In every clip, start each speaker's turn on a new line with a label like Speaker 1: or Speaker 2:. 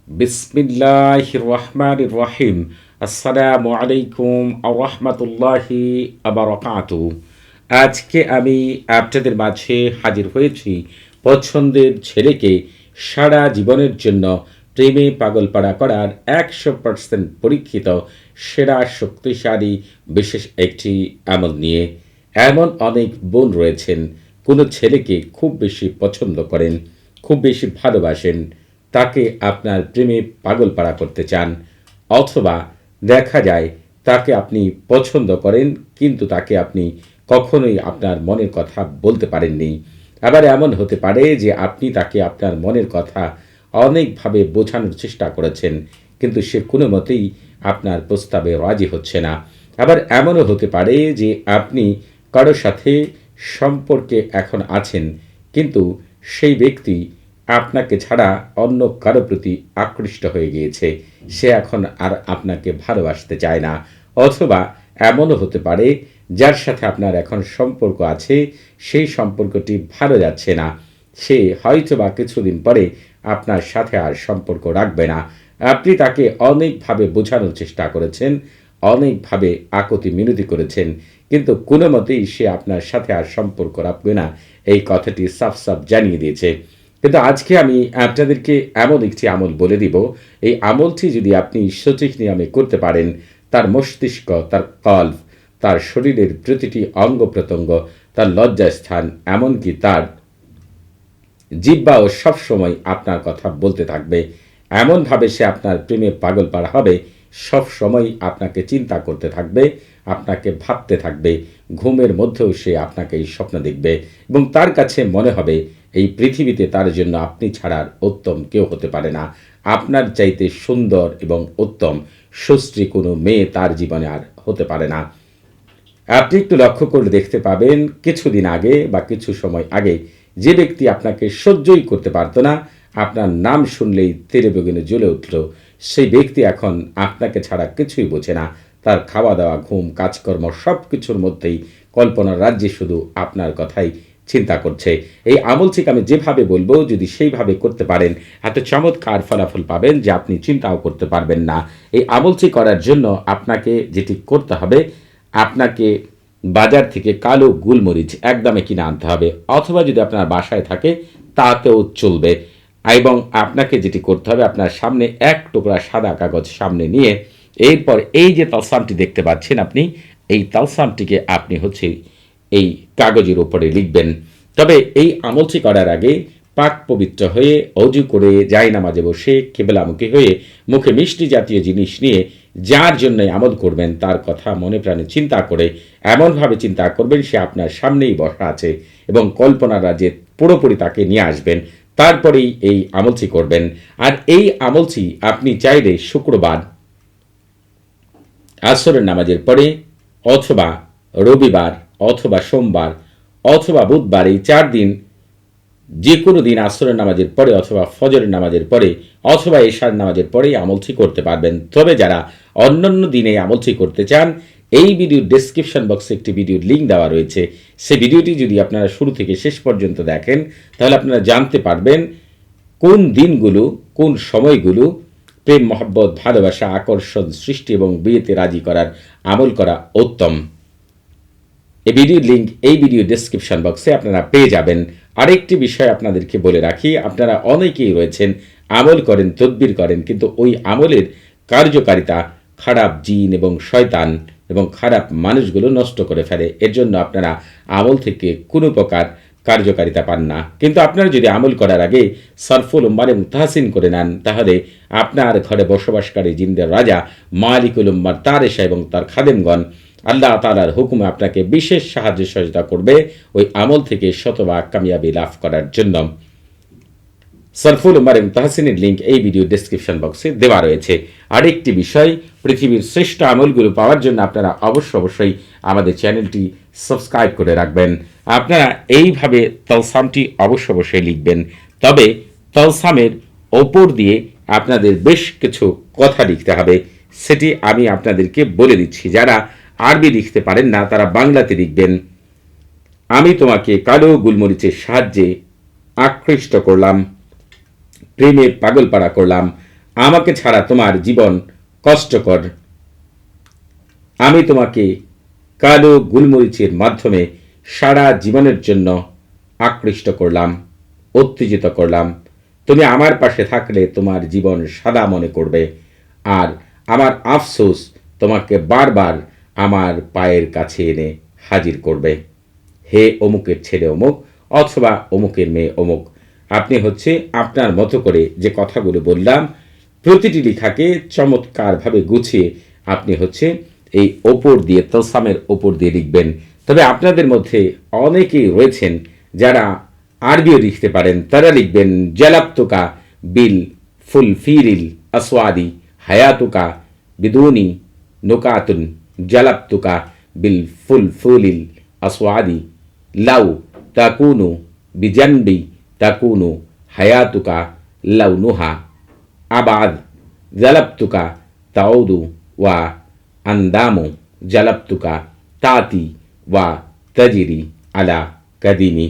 Speaker 1: বিসমিল্লাহির রহমানির রহিম। আসসালামু আলাইকুম রহমতুল্লাহি আবরাকাতু। আজকে আমি আপনাদের মাঝে হাজির হয়েছি পছন্দের ছেলেকে সারা জীবনের জন্য প্রেমে পাগলপাড়া করার 100% পরীক্ষিত সেরা শক্তিশালী বিশেষ একটি আমল নিয়ে। এমন অনেক বোন রয়েছেন, কোনো ছেলেকে খুব বেশি পছন্দ করেন, খুব বেশি ভালোবাসেন, তাকে আপনার প্রেমে পাগলপাড়া করতে চান, অথবা দেখা যায় তাকে আপনি পছন্দ করেন কিন্তু তাকে আপনি কখনোই আপনার মনের কথা বলতে পারেননি। আবার এমন হতে পারে যে আপনি তাকে আপনার মনের কথা অনেকভাবে বোঝানোর চেষ্টা করেছেন, কিন্তু সে কোনো মতেই আপনার প্রস্তাবে রাজি হচ্ছে না। আবার এমনও হতে পারে যে আপনি কারো সাথে সম্পর্কে এখন আছেন, কিন্তু সেই ব্যক্তি আপনাকে ছাড়া অন্য কারো প্রতি আকৃষ্ট হয়ে গিয়েছে, সে এখন আর আপনাকে ভালোবাসতে চায় না। অথবা এমনও হতে পারে যার সাথে আপনার এখন সম্পর্ক আছে, সেই সম্পর্কটি ভালো যাচ্ছে না, সে হয়তোবা কিছুদিন পরে আপনার সাথে আর সম্পর্ক রাখবে না। আপনি তাকে অনেকভাবে বোঝানোর চেষ্টা করেছেন, অনেকভাবে আকুতি মিনতি করেছেন, কিন্তু কোনো মতেই সে আপনার সাথে আর সম্পর্ক রাখবে না, এই কথাটি সাফ সাফ জানিয়ে দিয়েছে। কিন্তু আজকে আমি আপনাদেরকে এমন একটি আমল বলে দিব, এই আমলটি যদি আপনি সঠিক নিয়মে করতে পারেন, তার মস্তিষ্ক, তার কল্প, তার শরীরের প্রতিটি অঙ্গ প্রত্যঙ্গ, তার লজ্জাস্থান, এমনকি তার জিহ্বাও সবসময় আপনার কথা বলতে থাকবে। এমনভাবে সে আপনার প্রেমে পাগল পাড়া হবে, সব সময় আপনাকে চিন্তা করতে থাকবে, আপনাকে ভাবতে থাকবে, ঘুমের মধ্যেও সে আপনাকে এই স্বপ্ন দেখবে এবং তার কাছে মনে হবে এই পৃথিবীতে তার জন্য আপনি ছাড়ার উত্তম কেউ হতে পারে না। আপনার চাইতে সুন্দর এবং উত্তম সুশ্রী কোনো মেয়ে তার জীবনে আর হতে পারে না। আপনি একটু লক্ষ্য করে দেখতে পাবেন, কিছুদিন আগে বা কিছু সময় আগে যে ব্যক্তি আপনাকে সহ্যই করতে পারত না, আপনার নাম শুনলেই তেলে বেগুনে জ্বলে উঠল, সেই ব্যক্তি এখন আপনাকে ছাড়া কিছুই বোঝে না। তার খাওয়া দাওয়া, ঘুম, কাজকর্ম সব কিছুর মধ্যেই কল্পনার রাজ্যে শুধু আপনার কথাই চিন্তা করছে। এই আমলটিকে আমি যেভাবে বলবো, যদি সেইভাবে করতে পারেন, এত চমৎকার ফলাফল পাবেন যে আপনি চিন্তাও করতে পারবেন না। এই আমলটি করার জন্য আপনাকে যেটি করতে হবে, আপনাকে বাজার থেকে কালো গোলমরিচ একদমে কিনে আনতে হবে, অথবা যদি আপনার বাসায় থাকে তাতেও চলবে। এবং আপনাকে যেটি করতে হবে, আপনার সামনে এক টুকরা সাদা কাগজ সামনে নিয়ে, এরপর এই যে তালসামটি দেখতে পাচ্ছেন আপনি, এই তালসামটিকে আপনি এই কাগজের উপরে লিখবেন। তবে এই আমলটি করার আগে পাক পবিত্র হয়ে অজু করে জায়নামাজে বসে কেবলামুখী হয়ে মুখে মিষ্টি জাতীয় জিনিস নিয়ে যার জন্য আমল করবেন তার কথা মনে প্রাণে চিন্তা করে এমনভাবে চিন্তা করবেন সে আপনার সামনেই বসা আছে এবং কল্পনার রাজ্যে পুরোপুরি তাকে নিয়ে আসবেন। তারপরেই এই আমলটি করবেন। আর এই আমলটি আপনি চাইলে শুক্রবার আসরের নামাজের পরে, অথবা রবিবার, অথবা সোমবার, অথবা বুধবার, এই 4 দিন যে কোনো দিন আসরের নামাজের পরে, অথবা ফজরের নামাজের পরে, অথবা এশার নামাজের পরে আমলটি করতে পারবেন। তবে যারা অন্যান্য দিনে আমলটি করতে চান, এই ভিডিওর ডেসক্রিপশন বক্সে একটি ভিডিওর লিঙ্ক দেওয়া রয়েছে। সেই ভিডিওটি যদি আপনারা শুরু থেকে শেষ পর্যন্ত দেখেন, তাহলে আপনারা জানতে পারবেন কোন দিনগুলো, কোন সময়গুলো প্রেম, মহব্বত, ভালোবাসা, আকর্ষণ সৃষ্টি এবং বিয়েতে রাজি করার আমল করা উত্তম। এই ভিডিওর লিঙ্ক এই ভিডিও ডেসক্রিপশন বক্সে আপনারা পেয়ে যাবেন। আরেকটি বিষয় আপনাদেরকে বলে রাখি, আপনারা অনেকেই রয়েছেন আমল করেন, তদবির করেন, কিন্তু ওই আমলের কার্যকারিতা খারাপ জিন এবং শয়তান এবং খারাপ মানুষগুলো নষ্ট করে ফেলে। এর জন্য আপনারা আমল থেকে কোনো প্রকার কার্যকারিতা পান না। কিন্তু আপনারা যদি আমল করার আগে সরফুল উম্মার এবং তাহসিন করে নেন, তাহলে আপনার ঘরে বসবাসকারী জিনদের রাজা মালিকুল উম্মার তারেশা এবং তার খাদেমগণ আল্লাহ তাআলার হুকুমে আপনাকে বিশেষ সাহায্য সহযোগিতা করবে ওই আমল থেকে শতভাগ কামিয়াবি লাভ করার জন্য। সরফুল উমার এবং তাহসিনের লিঙ্ক এই ভিডিও ডেসক্রিপশন বক্সে দেওয়া রয়েছে। আরেকটি বিষয়, পৃথিবীর শ্রেষ্ঠ আমলগুলো পাওয়ার জন্য আপনারা অবশ্যই আমাদের চ্যানেলটি সাবস্ক্রাইব করে রাখবেন। আপনারা এইভাবে তালসামটি অবশ্যই লিখবেন। তবে তালসামের ওপর দিয়ে আপনাদের বেশ কিছু কথা লিখতে হবে, সেটি আমি আপনাদেরকে বলে দিচ্ছি। যারা আরবি লিখতে পারেন না তারা বাংলাতে লিখবেন। আমি তোমাকে কালো গোলমরিচের সাহায্যে আকৃষ্ট করলাম, প্রেমে পাগলপাড়া করলাম, আমাকে ছাড়া তোমার জীবন কষ্টকর। আমি তোমাকে কালো গুলমরিচের মাধ্যমে সারা জীবনের জন্য আকৃষ্ট করলাম, উত্তেজিত করলাম। তুমি আমার পাশে থাকলে তোমার জীবন সাদা মনে করবে, আর আমার আফসোস তোমাকে বারবার আমার পায়ের কাছে এনে হাজির করবে। হে অমুকের ছেলে অমুক, অথবা অমুকের মেয়ে অমুক, আপনি হচ্ছে আপনার মতো করে যে কথাগুলো বললাম, প্রতিটি লেখাকে চমৎকারভাবে গুছিয়ে আপনি হচ্ছে এই ওপর দিয়ে তলসামের ওপর দিয়ে লিখবেন। তবে আপনাদের মধ্যে অনেকেই রয়েছেন যারা আরবিও লিখতে পারেন, তারা লিখবেন জালাবতুকা বিল ফুলফিরিল আসওয়াদি হায়াতুকা বিদুনি নুকাতুন জালাবতুকা বিল ফুলফুলিল আসওয়াদি লাউ তাকুনু বিজানবি তাকুনু হায়াতুকা লাউনুহা আবাদ জালাবতুকা তাউদু ওয়া আন্দামু জালাবতুকা তাতি ওয়া তাজিরি আলা কাদিমি।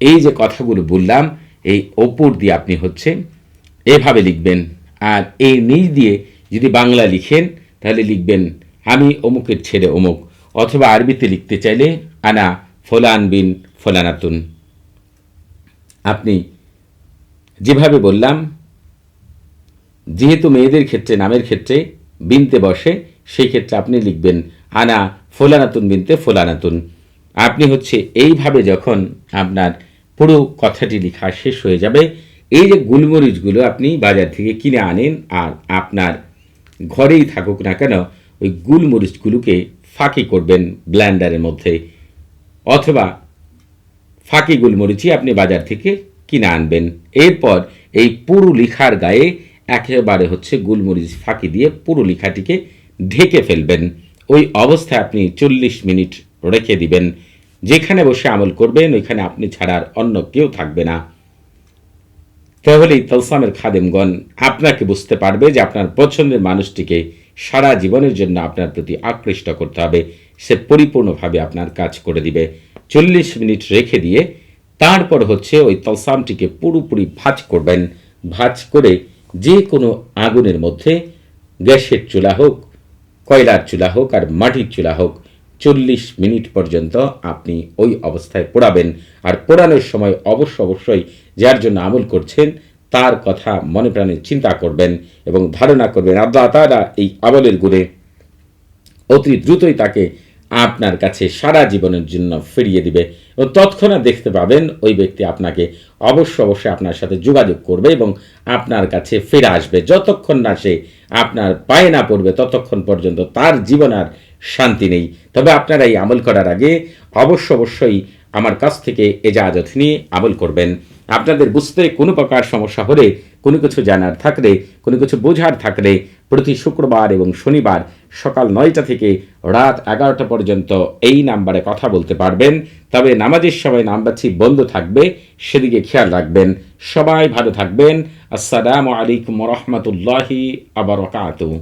Speaker 1: এই যে কথাগুলো বললাম, এই ওপর দিয়ে আপনি হচ্ছে এভাবে লিখবেন। আর এই নিচ দিয়ে যদি বাংলা লিখেন তাহলে লিখবেন আমি অমুকের ছেলে অমুক, অথবা আরবিতে লিখতে চাইলে আনা ফলান বিন ফলানাতুন। আপনি যেভাবে বললাম, যেহেতু মেয়েদের ক্ষেত্রে নামের ক্ষেত্রে বিনতে বসে, সেই ক্ষেত্রে আপনি লিখবেন আনা ফোলানাতুন বিনতে ফোলানাতুন। আপনি হচ্ছে এইভাবে যখন আপনার পুরো কথাটি লেখা শেষ হয়ে যাবে, এই যে গুলমরিচগুলো আপনি বাজার থেকে কিনে আনেন আর আপনার ঘরেই থাকুক না কেন, ওই গুলমরিচগুলোকে ফাঁকি করবেন ব্লেন্ডারের মধ্যে, অথবা ফাঁকি গুলমরিচই আপনি বাজার থেকে কিনে আনবেন। এরপর এই পুরো লেখার গায়ে একেবারে হচ্ছে গুলমরিচ ফাঁকি দিয়ে পুরো লেখাটিকে ঢেকে ফেলবেন। ওই অবস্থায় আপনি 40 মিনিট রেখে দিবেন। যেখানে বসে আমল করবেন ওইখানে আপনি ছাড়ার অন্য কেউ থাকবে না। তাহলেই তলসামের খাদেমগণ আপনাকে বুঝতে পারবে যে আপনার পছন্দের মানুষটিকে সারা জীবনের জন্য আপনার প্রতি আকৃষ্ট করতে হবে, সে পরিপূর্ণভাবে আপনার কাজ করে দিবে। 40 মিনিট রেখে দিয়ে তারপর হচ্ছে ওই তলসামটিকে পুরোপুরি ভাঁজ করবেন। ভাঁজ করে যে কোনো আগুনের মধ্যে, গ্যাসের চুলা হোক, কয়লার চুলা হোক আর মাটির চুলা হোক, 40 মিনিট পর্যন্ত আপনি ওই অবস্থায় পোড়াবেন। আর পোড়ানোর সময় অবশ্যই যার জন্য আমল করছেন তার কথা মনে প্রাণে চিন্তা করবেন এবং ধারণা করবেন আল্লাহ তাআলা এই আমলের গুণে অতি দ্রুতই তাকে আপনার কাছে সারা জীবনের জন্য ফিরিয়ে দিবে এবং তৎক্ষণাৎ দেখতে পাবেন ওই ব্যক্তি আপনাকে অবশ্যই আপনার সাথে যোগাযোগ করবে এবং আপনার কাছে ফিরে আসবে। যতক্ষণ না সে আপনার পায়ে না পড়বে ততক্ষণ পর্যন্ত তার জীবন আর শান্তি নেই। তবে আপনারা এই আমল করার আগে অবশ্যই আমার কাছ থেকে এজাজত নিয়ে আমল করবেন। আপনাদের বুঝতে কোনো প্রকার সমস্যা হলে, কোনো কিছু জানার থাকলে, কোনো কিছু বোঝার থাকলে প্রতি শুক্রবার এবং শনিবার সকাল 9টা থেকে রাত 11টা পর্যন্ত এই নাম্বারে কথা বলতে পারবেন। তবে নামাজের সময় নাম্বারটি বন্ধ থাকবে, সেদিকে খেয়াল রাখবেন। সবাই ভালো থাকবেন। আসসালামু আলাইকুম ওয়া রাহমাতুল্লাহি ওয়া বারাকাতুহু।